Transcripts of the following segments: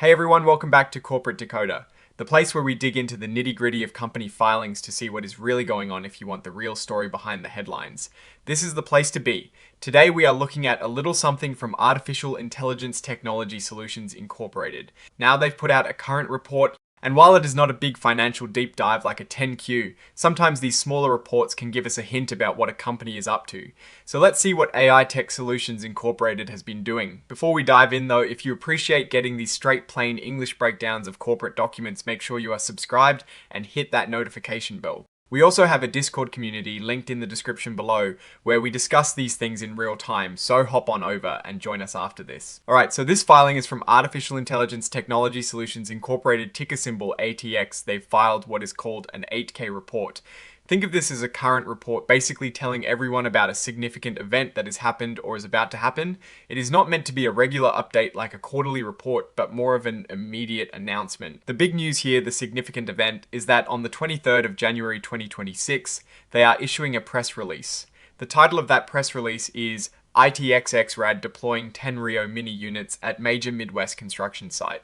Hey everyone, welcome back to Corporate Decoder, the place where we dig into the nitty-gritty of company filings to see what is really going on if you want the real story behind the headlines. This is the place to be. Today we are looking at a little something from Artificial Intelligence Technology Solutions Incorporated. Now they've put out a current report, and while it is not a big financial deep dive like a 10Q, sometimes these smaller reports can give us a hint about what a company is up to. So let's see what AITX Solutions Incorporated has been doing. Before we dive in though, if you appreciate getting these straight plain English breakdowns of corporate documents, make sure you are subscribed and hit that notification bell. We also have a Discord community linked in the description below where we discuss these things in real time, so hop on over and join us after this. Alright, so this filing is from Artificial Intelligence Technology Solutions Incorporated, ticker symbol ATX. They've filed what is called an 8K report. Think of this as a current report basically telling everyone about a significant event that has happened or is about to happen. It is not meant to be a regular update like a quarterly report, but more of an immediate announcement. The big news here, the significant event, is that on the 23rd of January 2026, they are issuing a press release. The title of that press release is AITX RAD deploying 10 Rio mini units at major Midwest construction site.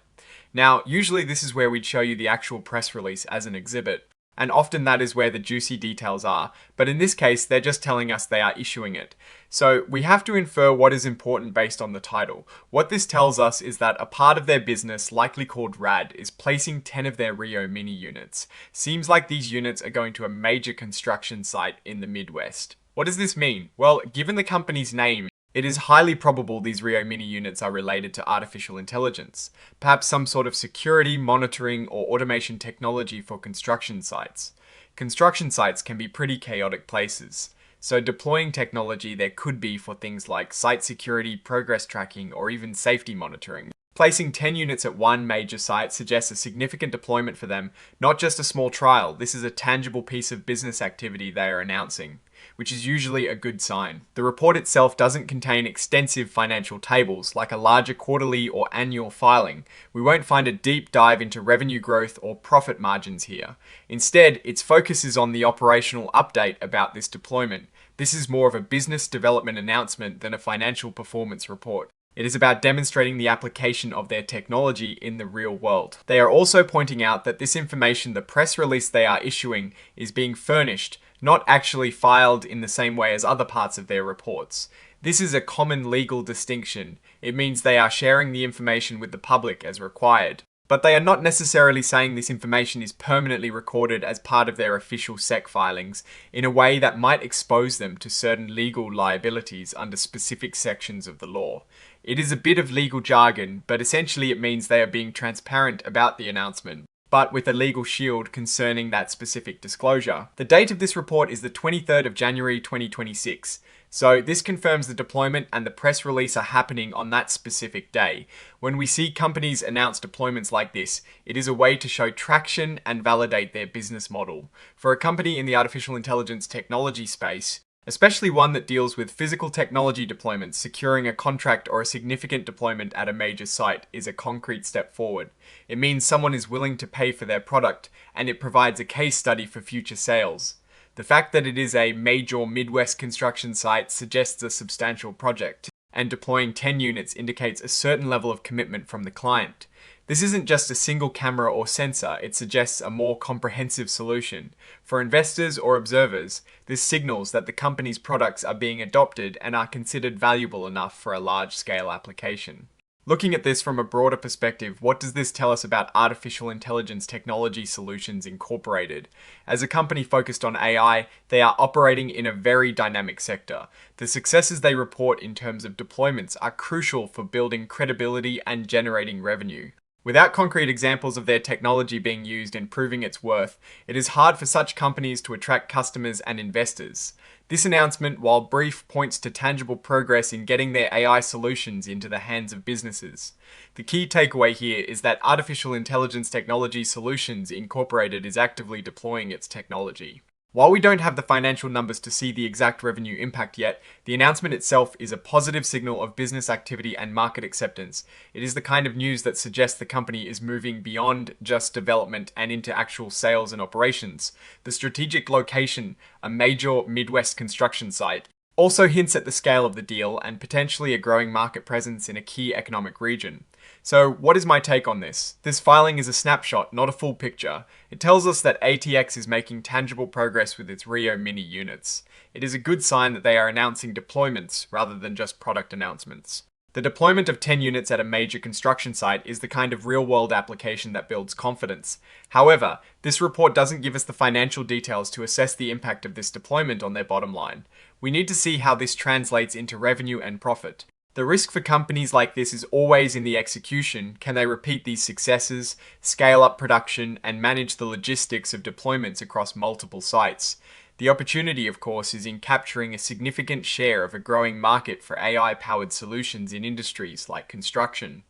Now, usually this is where we'd show you the actual press release as an exhibit, and often that is where the juicy details are, but in this case they're just telling us they are issuing it. So we have to infer what is important based on the title. What this tells us is that a part of their business, likely called RAD, is placing 10 of their Rio mini units. Seems like these units are going to a major construction site in the Midwest. What does this mean? Well, given the company's name, it is highly probable these Rio mini units are related to artificial intelligence, perhaps some sort of security, monitoring, or automation technology for construction sites. Construction sites can be pretty chaotic places, so deploying technology there could be for things like site security, progress tracking, or even safety monitoring. Placing 10 units at one major site suggests a significant deployment for them, not just a small trial. This is a tangible piece of business activity they are announcing, which is usually a good sign. The report itself doesn't contain extensive financial tables, like a larger quarterly or annual filing. We won't find a deep dive into revenue growth or profit margins here. Instead, its focus is on the operational update about this deployment. This is more of a business development announcement than a financial performance report. It is about demonstrating the application of their technology in the real world. They are also pointing out that this information, the press release they are issuing, is being furnished, not actually filed in the same way as other parts of their reports. This is a common legal distinction. It means they are sharing the information with the public as required. But they are not necessarily saying this information is permanently recorded as part of their official SEC filings in a way that might expose them to certain legal liabilities under specific sections of the law. It is a bit of legal jargon, but essentially it means they are being transparent about the announcement, but with a legal shield concerning that specific disclosure. The date of this report is the 23rd of January 2026. So this confirms the deployment and the press release are happening on that specific day. When we see companies announce deployments like this, it is a way to show traction and validate their business model. For a company in the artificial intelligence technology space, especially one that deals with physical technology deployments, securing a contract or a significant deployment at a major site is a concrete step forward. It means someone is willing to pay for their product, and it provides a case study for future sales. The fact that it is a major Midwest construction site suggests a substantial project, and deploying 10 units indicates a certain level of commitment from the client. This isn't just a single camera or sensor, it suggests a more comprehensive solution. For investors or observers, this signals that the company's products are being adopted and are considered valuable enough for a large-scale application. Looking at this from a broader perspective, what does this tell us about Artificial Intelligence Technology Solutions Incorporated? As a company focused on AI, they are operating in a very dynamic sector. The successes they report in terms of deployments are crucial for building credibility and generating revenue. Without concrete examples of their technology being used in proving its worth, it is hard for such companies to attract customers and investors. This announcement, while brief, points to tangible progress in getting their AI solutions into the hands of businesses. The key takeaway here is that Artificial Intelligence Technology Solutions Incorporated is actively deploying its technology. While we don't have the financial numbers to see the exact revenue impact yet, the announcement itself is a positive signal of business activity and market acceptance. It is the kind of news that suggests the company is moving beyond just development and into actual sales and operations. The strategic location, a major Midwest construction site, also hints at the scale of the deal and potentially a growing market presence in a key economic region. So what is my take on this? This filing is a snapshot, not a full picture. It tells us that AITX is making tangible progress with its Rio Mini units. It is a good sign that they are announcing deployments rather than just product announcements. The deployment of 10 units at a major construction site is the kind of real-world application that builds confidence. However, this report doesn't give us the financial details to assess the impact of this deployment on their bottom line. We need to see how this translates into revenue and profit. The risk for companies like this is always in the execution. Can they repeat these successes, scale up production, and manage the logistics of deployments across multiple sites? The opportunity, of course, is in capturing a significant share of a growing market for AI-powered solutions in industries like construction.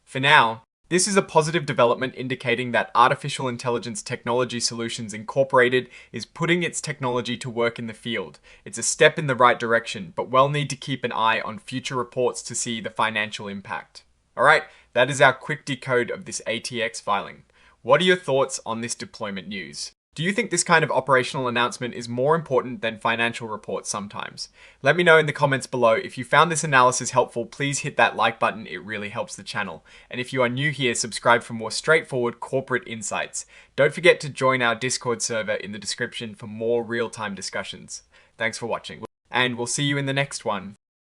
For now, this is a positive development indicating that Artificial Intelligence Technology Solutions Incorporated is putting its technology to work in the field. It's a step in the right direction, but we'll need to keep an eye on future reports to see the financial impact. Alright, that is our quick decode of this AITX filing. What are your thoughts on this deployment news? Do you think this kind of operational announcement is more important than financial reports sometimes? Let me know in the comments below. If you found this analysis helpful, please hit that like button. It really helps the channel. And if you are new here, subscribe for more straightforward corporate insights. Don't forget to join our Discord server in the description for more real-time discussions. Thanks for watching, and we'll see you in the next one.